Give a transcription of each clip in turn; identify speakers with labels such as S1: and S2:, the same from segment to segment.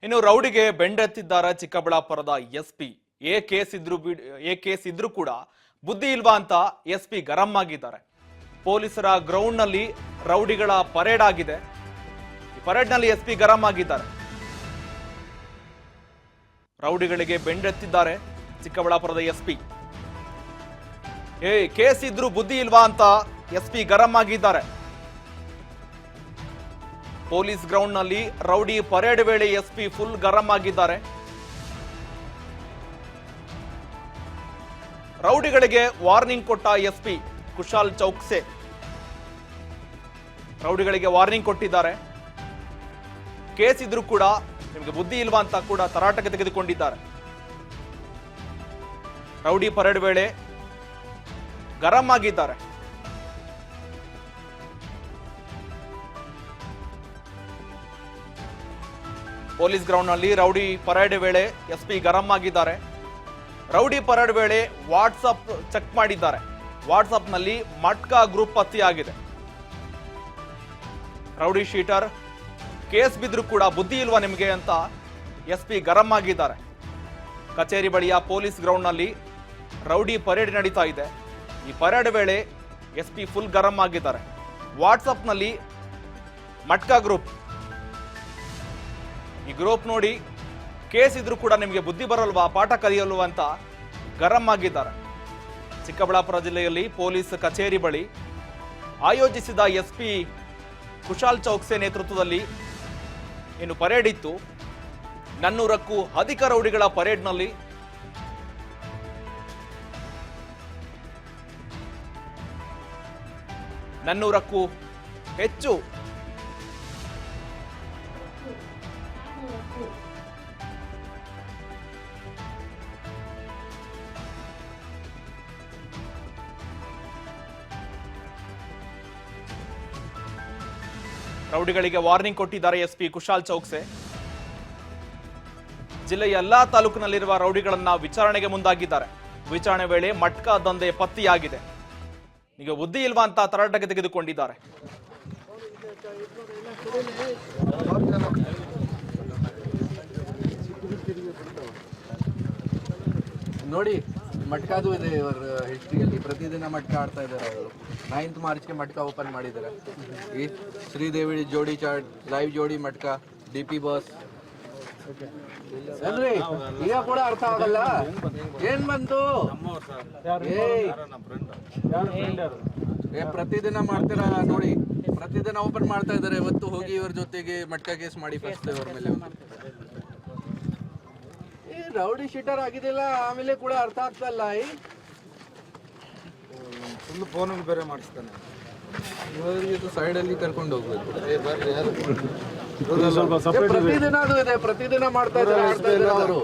S1: ಇನ್ನು ರೌಡಿಗೆ ಬೆಂಡೆತ್ತಿದ್ದಾರೆ ಚಿಕ್ಕಬಳ್ಳಾಪುರದ ಎಸ್ಪಿ. ಏ ಕೇಸ್ ಇದ್ರೂ ಕೂಡ ಬುದ್ಧಿ ಇಲ್ವಾ ಅಂತ ಎಸ್ಪಿ ಗರಂ ಆಗಿದ್ದಾರೆ. ಪೊಲೀಸರ ಗ್ರೌಂಡ್ ನಲ್ಲಿ ರೌಡಿಗಳ ಪರೇಡ್ ಆಗಿದೆ. ಈ ಪರೇಡ್ ನಲ್ಲಿ ಎಸ್ಪಿ ಗರಂ ಆಗಿದ್ದಾರೆ. ರೌಡಿಗಳಿಗೆ ಬೆಂಡೆತ್ತಿದ್ದಾರೆ ಚಿಕ್ಕಬಳ್ಳಾಪುರದ ಎಸ್ಪಿ. ಕೇಸ್ ಇದ್ರೂ ಬುದ್ಧಿ ಇಲ್ವಾ ಅಂತ ಎಸ್ಪಿ ಗರಂ ಆಗಿದ್ದಾರೆ. ಪೊಲೀಸ್ ಗ್ರೌಂಡ್ ನಲ್ಲಿ ರೌಡಿ ಪರೇಡ್ ವೇಳೆ ಎಸ್ಪಿ ಫುಲ್ ಗರಂ ಆಗಿದ್ದಾರೆ. ರೌಡಿಗಳಿಗೆ ವಾರ್ನಿಂಗ್ ಕೊಟ್ಟ ಎಸ್ಪಿ ಕುಶಾಲ್ ಚೌಕ್ಸೆ. ರೌಡಿಗಳಿಗೆ ವಾರ್ನಿಂಗ್ ಕೊಟ್ಟಿದ್ದಾರೆ. ಕೇಸ್ ಇದ್ರೂ ಕೂಡ ನಿಮಗೆ ಬುದ್ಧಿ ಇಲ್ವಾ ಅಂತ ಕೂಡ ತರಾಟೆಗೆ ತೆಗೆದುಕೊಂಡಿದ್ದಾರೆ. ರೌಡಿ ಪರೇಡ್ ವೇಳೆ ಗರಂ ಆಗಿದ್ದಾರೆ. ಪೊಲೀಸ್ ಗ್ರೌಂಡ್ ನಲ್ಲಿ ರೌಡಿ ಪರೇಡ್ ವೇಳೆ ಎಸ್ಪಿ ಗರಂ ಆಗಿದ್ದಾರೆ. ರೌಡಿ ಪರೇಡ್ ವೇಳೆ ವಾಟ್ಸಪ್ ಚೆಕ್ ಮಾಡಿದ್ದಾರೆ. ವಾಟ್ಸಪ್ ನಲ್ಲಿ ಮಟ್ಕಾ ಗ್ರೂಪ್ ಪತ್ತೆಯಾಗಿದೆ. ರೌಡಿ ಶೀಟರ್ ಕೇಸ್ ಬಿದ್ರೂ ಕೂಡ ಬುದ್ಧಿ ಇಲ್ವಾ ನಿಮಗೆ ಅಂತ ಎಸ್ಪಿ ಗರಂ ಆಗಿದ್ದಾರೆ. ಕಚೇರಿ ಬಳಿಯ ಪೊಲೀಸ್ ಗ್ರೌಂಡ್ ನಲ್ಲಿ ರೌಡಿ ಪರೇಡ್ ನಡೀತಾ ಇದೆ. ಈ ಪರೇಡ್ ವೇಳೆ ಎಸ್ಪಿ ಫುಲ್ ಗರಂ ಆಗಿದ್ದಾರೆ. ವಾಟ್ಸಪ್ ನಲ್ಲಿ ಮಟ್ಕಾ ಗ್ರೂಪ್, ಈ ಗ್ರೂಪ್ ನೋಡಿ ಕೇಸ್ ಇದ್ರೂ ಕೂಡ ನಿಮಗೆ ಬುದ್ಧಿ ಬರಲ್ವಾ, ಪಾಠ ಕಲಿಯಲ್ವಾ ಅಂತ ಗರಂ ಆಗಿದ್ದಾರೆ. ಚಿಕ್ಕಬಳ್ಳಾಪುರ ಜಿಲ್ಲೆಯಲ್ಲಿ ಪೊಲೀಸ್ ಕಚೇರಿ ಬಳಿ ಆಯೋಜಿಸಿದ ಎಸ್ಪಿ ಕುಶಾಲ್ ಚೌಕ್ಸೆ ನೇತೃತ್ವದಲ್ಲಿ ಏನು ಪರೇಡ್ ಇತ್ತು. 400ಕ್ಕೂ ಅಧಿಕ ರೌಡಿಗಳ ಪರೇಡ್ನಲ್ಲಿ ಹೆಚ್ಚು ರೌಡಿಗಳಿಗೆ ವಾರ್ನಿಂಗ್ ಕೊಟ್ಟಿದ್ದಾರೆ ಎಸ್ಪಿ ಕುಶಾಲ್ ಚೌಕ್ಸೆ. ಜಿಲ್ಲೆಯ ಎಲ್ಲಾ ತಾಲೂಕಿನಲ್ಲಿರುವ ರೌಡಿಗಳನ್ನ ವಿಚಾರಣೆಗೆ ಮುಂದಾಗಿದ್ದಾರೆ. ವಿಚಾರಣೆ ವೇಳೆ ಮಟ್ಕಾ ದಂಧೆ ಪತ್ತೆಯಾಗಿದೆ. ಈಗ ಬುದ್ಧಿ ಇಲ್ವಾ ಅಂತ ತರಾಟೆಗೆ ತೆಗೆದುಕೊಂಡಿದ್ದಾರೆ.
S2: ನೋಡಿ, ಮಟ್ಕಾದು ಇದೆ ಇವರ ಹಿಸ್ಟ್ರಿಯಲ್ಲಿ. ಪ್ರತಿದಿನ ಮಟ್ಕಾ ಆಡ್ತಾ ಇದ್ದಾರೆ ಅವರು. 9th ಮಾರ್ಚ್ಗೆ ಮಟ್ಕಾ ಓಪನ್ ಮಾಡಿದ್ದಾರೆ. ಈ ಶ್ರೀದೇವಿ ಜೋಡಿ ಚಾಟ್, ಲೈವ್ ಜೋಡಿ ಮಟ್ಕಾ, DP ಬಾಸ್. ಅಲ್ರಿ ಈಗ ಕೂಡ ಅರ್ಥ ಆಗಲ್ಲ ಏನ್ ಬಂತು. ಪ್ರತಿದಿನ ಮಾಡ್ತೀರಾ ನೋಡಿ, ಪ್ರತಿದಿನ ಓಪನ್ ಮಾಡ್ತಾ ಇದ್ದಾರೆ. ಇವತ್ತು ಹೋಗಿ ಇವ್ರ ಜೊತೆಗೆ ಮಟ್ಕಾ ಕೇಸ್ ಮಾಡಿ ಫಸ್ಟ್ ಅವ್ರ ಮೇಲೆ ರೌಡಿ ಶೀಟರ್ ಆಗಿದಿಲ್ಲ. ಆಮೇಲೆ ಕೂಡ ಅರ್ಥ ಆಗ್ತಲ್ಲ.
S3: ಫುಲ್ ಫೋನ್ ಬೇರೆ ಮಾಡಿಸ್ತಾನೆ.
S2: ಇವರಿಗೆ ಸೈಡ್ ಅಲ್ಲಿ ಕರ್ಕೊಂಡು ಹೋಗ್ಬೇಕು. ಪ್ರತಿದಿನ ಅದು ಇದೆ, ಪ್ರತಿದಿನ ಮಾಡ್ತಾ ಇದ್ದಾರೆ ಅವರು.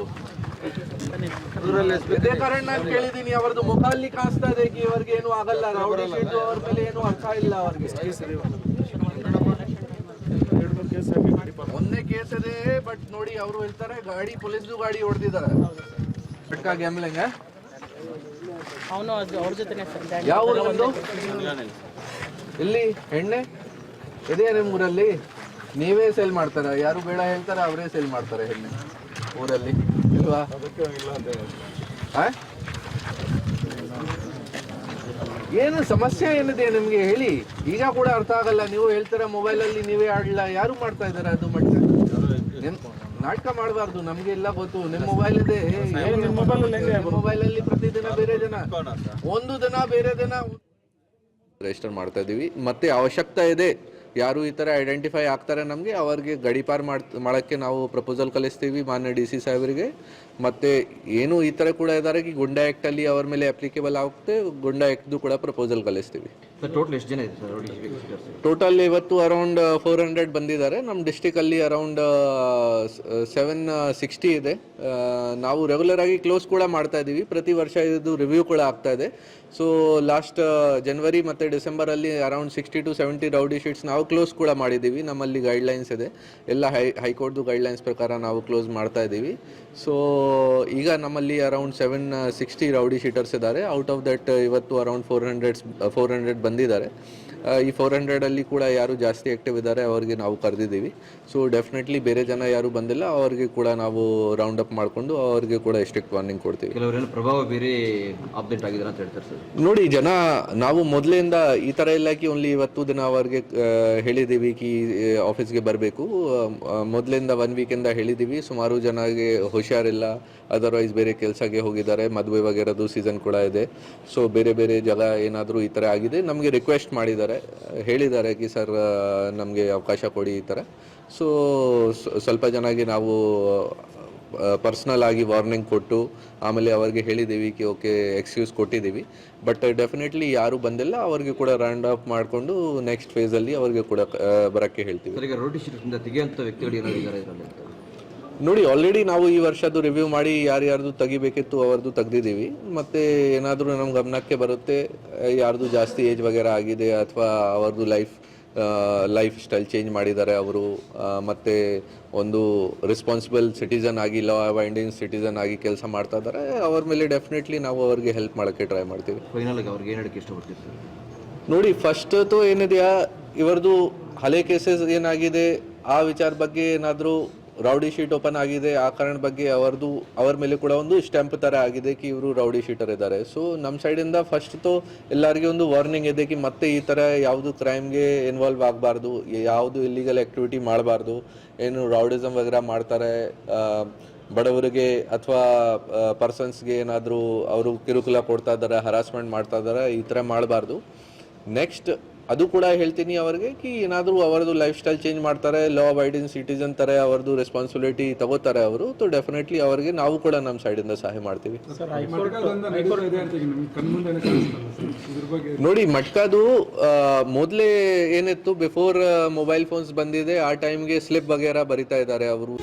S2: ಇದೇ ಕಾರಣ ನಾನು ಕೇಳಿದೀನಿ. ಅವ್ರದ್ದು ಮುಖ ಅಲ್ಲಿ ಕಾಣಿಸ್ತಾ ಇದೆ. ಇವ್ರಿಗೆ ಏನು ಆಗಲ್ಲ. ರೌಡಿ ಶೀಟು ಅವ್ರ ಮೇಲೆ ಏನು ಅರ್ಥ ಇಲ್ಲ ಅವ್ರಿಗೆ. ಒಂದೇ ಕೇಸ್ ಇದೆ. ಬಟ್ ನೋಡಿ, ಅವರು ಹೇಳ್ತಾರೆ ಗಾಡಿ ಪೊಲೀಸ್ದು ಗಾಡಿ ಹೊಡೆದಿದ್ದಾರೆ. ಮಟ್ಕಾ ಗ್ಯಾಮ್ಲಿಂಗ್ ಯಾವ ಊರು? ಇಲ್ಲಿ ಎಣ್ಣೆ ಇದೆಯಾ ನಿಮ್ಮ ಊರಲ್ಲಿ? ನೀವೇ ಸೇಲ್ ಮಾಡ್ತಾರ? ಯಾರು ಬೇಡ ಹೇಳ್ತಾರೆ ಅವರೇ ಸೇಲ್ ಮಾಡ್ತಾರೆ ಎಣ್ಣೆ ಊರಲ್ಲಿ, ಇಲ್ವಾ? ಏನು ಸಮಸ್ಯೆ ಏನಿದೆ ನಿಮ್ಗೆ ಹೇಳಿ. ಈಗ ಕೂಡ ಅರ್ಥ ಆಗಲ್ಲ. ನೀವು ಹೇಳ್ತೀರಾ ಮೊಬೈಲಲ್ಲಿ ನೀವೇ ಆಡ್ಲಾ. ಯಾರು ಮಾಡ್ತಾ ಇದಾರೆ ಅದು? ಮಟ್ಟ ನಾಟಕ ಮಾಡಬಾರ್ದು. ನಮ್ಗೆ ಎಲ್ಲ ಗೊತ್ತು. ನಿಮ್ಮ ಮೊಬೈಲ್ ಇದೆ. ಮೊಬೈಲ್ ಅಲ್ಲಿ ಪ್ರತಿದಿನ ಬೇರೆ ಜನ, ಒಂದು ದಿನ ಬೇರೆ ದಿನ ರಿಜಿಸ್ಟರ್ ಮಾಡ್ತಾ ಇದೀವಿ. ಮತ್ತೆ ಅವಶ್ಯಕತೆ ಇದೆ, ಯಾರು ಈ ಥರ ಐಡೆಂಟಿಫೈ ಆಗ್ತಾರೆ ನಮಗೆ, ಅವ್ರಿಗೆ ಗಡೀಪಾರು ಮಾಡೋಕ್ಕೆ ನಾವು ಪ್ರಪೋಸಲ್ ಕಳಿಸ್ತೀವಿ ಮಾನ್ಯ DC ಸಾಹೇಬರಿಗೆ. ಮತ್ತು ಏನು ಈ ಥರ ಕೂಡ ಇದ್ದಾರೆ ಗುಂಡಾ ಆ್ಯಕ್ಟಲ್ಲಿ ಅವ್ರ ಮೇಲೆ ಅಪ್ಲಿಕೇಬಲ್ ಆಗುತ್ತೆ. ಗುಂಡಾ ಆ್ಯಕ್ಟ್ದು ಕೂಡ ಪ್ರಪೋಸಲ್ ಕಳಿಸ್ತೀವಿ.
S3: ಟೋಟಲ್ ಎಷ್ಟು ಜನ ಇದೆ ಸರ್?
S2: ಟೋಟಲ್ ಇವತ್ತು ಅರೌಂಡ್ 400 ಬಂದಿದ್ದಾರೆ. ನಮ್ಮ ಡಿಸ್ಟಿಕಲ್ಲಿ ಅರೌಂಡ್ 760 ಇದೆ. ನಾವು ರೆಗ್ಯುಲರ್ ಆಗಿ ಕ್ಲೋಸ್ ಕೂಡ ಮಾಡ್ತಾ ಇದ್ದೀವಿ. ಪ್ರತಿ ವರ್ಷ ಇದು ರಿವ್ಯೂ ಕೂಡ ಆಗ್ತಾ ಇದೆ. ಸೊ ಲಾಸ್ಟ್ ಜನವರಿ ಮತ್ತು ಡಿಸೆಂಬರಲ್ಲಿ ಅರೌಂಡ್ 60 to 70 ರೌಡಿ ಶೀಟ್ಸ್ ನಾವು ಕ್ಲೋಸ್ ಕೂಡ ಮಾಡಿದ್ದೀವಿ. ನಮ್ಮಲ್ಲಿ ಗೈಡ್ಲೈನ್ಸ್ ಇದೆ, ಎಲ್ಲ ಹೈಕೋರ್ಟ್ದು ಗೈಡ್ಲೈನ್ಸ್ ಪ್ರಕಾರ ನಾವು ಕ್ಲೋಸ್ ಮಾಡ್ತಾ ಇದ್ದೀವಿ. ಸೊ ಈಗ ನಮ್ಮಲ್ಲಿ ಅರೌಂಡ್ 760 ರೌಡಿ ಶೀಟರ್ಸ್ ಇದ್ದಾರೆ. ಔಟ್ ಆಫ್ ದಟ್ ಇವತ್ತು ಅರೌಂಡ್ 400 ಬಂದಿದ್ದಾರೆ. ಈ 400 ಕೂಡ ಯಾರು ಜಾಸ್ತಿ ಆ್ಯಕ್ಟಿವ್ ಇದ್ದಾರೆ ಅವ್ರಿಗೆ ನಾವು ಕರೆದಿದ್ದೀವಿ. ಸೊ ಡೆಫಿನೆಟ್ಲಿ ಬೇರೆ ಜನ ಯಾರು ಬಂದಿಲ್ಲ ಅವ್ರಿಗೆ ಕೂಡ ನಾವು ರೌಂಡ್ ಅಪ್ ಮಾಡಿಕೊಂಡು ಅವ್ರಿಗೆ ಕೂಡ ಸ್ಟ್ರಿಕ್ಟ್ ವಾರ್ನಿಂಗ್ ಕೊಡ್ತೀವಿ.
S3: ಕೆಲವರೇನು ಪ್ರಭಾವ ಬೀರಿ ಅಪ್ಡೇಟ್ ಆಗಿದ್ದಾರೆ ಅಂತ ಹೇಳ್ತಾರೆ ಸರ್.
S2: ನೋಡಿ ನಾವು ಮೊದಲಿಂದ ಈ ಥರ ಇಲ್ಲ ಕಿ ಓನ್ಲಿ ಇವತ್ತು ದಿನ ಅವ್ರಿಗೆ ಹೇಳಿದ್ದೀವಿ ಕಿ ಆಫೀಸ್ಗೆ ಬರಬೇಕು. ಮೊದಲಿಂದ 1 ವೀಕಿಂದ ಹೇಳಿದ್ದೀವಿ. ಸುಮಾರು ಜನಗೆ ಹುಷಾರಿಲ್ಲ, ಅದರ್ವೈಸ್ ಬೇರೆ ಕೆಲಸಕ್ಕೆ ಹೋಗಿದ್ದಾರೆ, ಮದುವೆ ವಗೇರದು ಸೀಸನ್ ಕೂಡ ಇದೆ. ಸೊ ಬೇರೆ ಬೇರೆ ಜಾಗ ಏನಾದರೂ ಈ ಥರ ಆಗಿದೆ ನಮಗೆ ರಿಕ್ವೆಸ್ಟ್ ಮಾಡಿದ್ದಾರೆ, ಹೇಳಿದ್ದಾರೆ ಕಿ ಸರ್ ನಮಗೆ ಅವಕಾಶ ಕೊಡಿ ಈ ಥರ. ಸೊ ಸ್ವಲ್ಪ ಜನಗೆ ನಾವು ಪರ್ಸ್ನಲ್ ಆಗಿ ವಾರ್ನಿಂಗ್ ಕೊಟ್ಟು ಆಮೇಲೆ ಅವ್ರಿಗೆ ಹೇಳಿದ್ದೀವಿ ಕಿ ಓಕೆ ಎಕ್ಸ್ಕ್ಯೂಸ್ ಕೊಟ್ಟಿದ್ದೀವಿ. ಬಟ್ ಡೆಫಿನೆಟ್ಲಿ ಯಾರು ಬಂದಿಲ್ಲ ಅವ್ರಿಗೆ ಕೂಡ ರೌಂಡ್ ಅಪ್ ಮಾಡಿಕೊಂಡು ನೆಕ್ಸ್ಟ್ ಫೇಸಲ್ಲಿ ಅವ್ರಿಗೆ ಕೂಡ ಬರೋಕ್ಕೆ ಹೇಳ್ತೀವಿ.
S3: ಸರ್, ಈಗ ರೋಟಿ ಶೀಟ್ನಿಂದ ತೆಗೆಯುವಂಥ ವ್ಯಕ್ತಿಗಳು ಏನಾಗಿದ್ದಾರೆ ಇದರಲ್ಲಿ ಅಂತ
S2: ನೋಡಿ, ಆಲ್ರೆಡಿ ನಾವು ಈ ವರ್ಷದ್ದು ರಿವ್ಯೂ ಮಾಡಿ ಯಾರ್ಯಾರ್ದು ತೆಗಿಬೇಕಿತ್ತು ಅವ್ರದ್ದು ತೆಗ್ದಿದ್ದೀವಿ. ಮತ್ತು ಏನಾದರೂ ನಮ್ಮ ಗಮನಕ್ಕೆ ಬರುತ್ತೆ ಯಾರ್ದು ಜಾಸ್ತಿ ಏಜ್ ವಗೇರ ಆಗಿದೆ ಅಥವಾ ಅವ್ರದ್ದು ಲೈಫ್ ಸ್ಟೈಲ್ ಚೇಂಜ್ ಮಾಡಿದ್ದಾರೆ ಅವರು, ಮತ್ತು ಒಂದು ರೆಸ್ಪಾನ್ಸಿಬಲ್ ಸಿಟಿಸನ್ ಆಗಿ ಲಾ ಅಬೈಡಿಂಗ್ ಸಿಟಿಸನ್ ಆಗಿ ಕೆಲಸ ಮಾಡ್ತಾ ಇದ್ದಾರೆ, ಅವ್ರ ಮೇಲೆ ಡೆಫಿನೆಟ್ಲಿ ನಾವು ಅವ್ರಿಗೆ ಹೆಲ್ಪ್ ಮಾಡೋಕ್ಕೆ ಟ್ರೈ ಮಾಡ್ತೀವಿ.
S3: ಫೈನಲ್ ಆಗಿ ಅವ್ರಿಗೆ ಏನು ಹೇಳಕ್ಕೆ ಇಷ್ಟಪಡ್ತೀವಿ?
S2: ನೋಡಿ, ಫಸ್ಟು ಏನಿದೆಯಾ ಇವ್ರದ್ದು ಹಳೆ ಕೇಸಸ್ ಏನಾಗಿದೆ ಆ ವಿಚಾರ ಬಗ್ಗೆ ಏನಾದರೂ ರೌಡಿ ಶೀಟ್ ಓಪನ್ ಆಗಿದೆ ಆ ಕಾರಣ ಬಗ್ಗೆ ಅವ್ರ ಮೇಲೆ ಕೂಡ ಒಂದು ಸ್ಟ್ಯಾಂಪ್ ಥರ ಆಗಿದೆ ಕಿ ಇವರು ರೌಡಿ ಶೀಟರ್ ಇದ್ದಾರೆ. ಸೊ ನಮ್ಮ ಸೈಡಿಂದ ಫಸ್ಟ್ ಎಲ್ಲರಿಗೆ ಒಂದು ವಾರ್ನಿಂಗ್ ಇದೆ ಕಿ ಮತ್ತೆ ಈ ಥರ ಯಾವುದು ಕ್ರೈಮ್ಗೆ ಇನ್ವಾಲ್ವ್ ಆಗಬಾರ್ದು, ಯಾವುದು ಇಲ್ಲಿಗಲ್ ಆ್ಯಕ್ಟಿವಿಟಿ ಮಾಡಬಾರ್ದು. ಏನು ರೌಡಿಸಮ್ ವಗೇರ ಮಾಡ್ತಾರೆ, ಬಡವರಿಗೆ ಅಥವಾ ಪರ್ಸನ್ಸ್ಗೆ ಏನಾದರೂ ಅವರು ಕಿರುಕುಳ ಕೊಡ್ತಾ ಇದ್ದಾರೆ, ಹರಾಸ್ಮೆಂಟ್ ಮಾಡ್ತಾ ಇದ್ದಾರೆ, ಈ ಥರ ಮಾಡಬಾರ್ದು. ನೆಕ್ಸ್ಟ್ ಅದು ಕೂಡ ಹೇಳ್ತೀನಿ ಅವ್ರಿಗೆ ಕಿ ಏನಾದರೂ ಅವರದು ಲೈಫ್ ಸ್ಟೈಲ್ ಚೇಂಜ್ ಮಾಡ್ತಾರೆ, ಲಾ ಅಬೈಡಿಂಗ್ ಸಿಟಿಸನ್ ಥರ ಅವ್ರದ್ದು ರೆಸ್ಪಾನ್ಸಿಬಿಲಿಟಿ ತಗೋತಾರೆ ಅವರು, ಸೊ ಡೆಫಿನೆಟ್ಲಿ ಅವ್ರಿಗೆ ನಾವು ಕೂಡ ನಮ್ಮ ಸೈಡಿಂದ ಸಹಾಯ ಮಾಡ್ತೀವಿ. ನೋಡಿ, ಮಟ್ಕಾದು ಮೊದಲೇ ಏನಿತ್ತು ಬಿಫೋರ್ ಮೊಬೈಲ್ ಫೋನ್ಸ್ ಬಂದಿದೆ ಆ ಟೈಮ್ಗೆ ಸ್ಲಿಪ್ ವಗೇರ ಬರಿತಾ ಇದ್ದಾರೆ ಅವರು.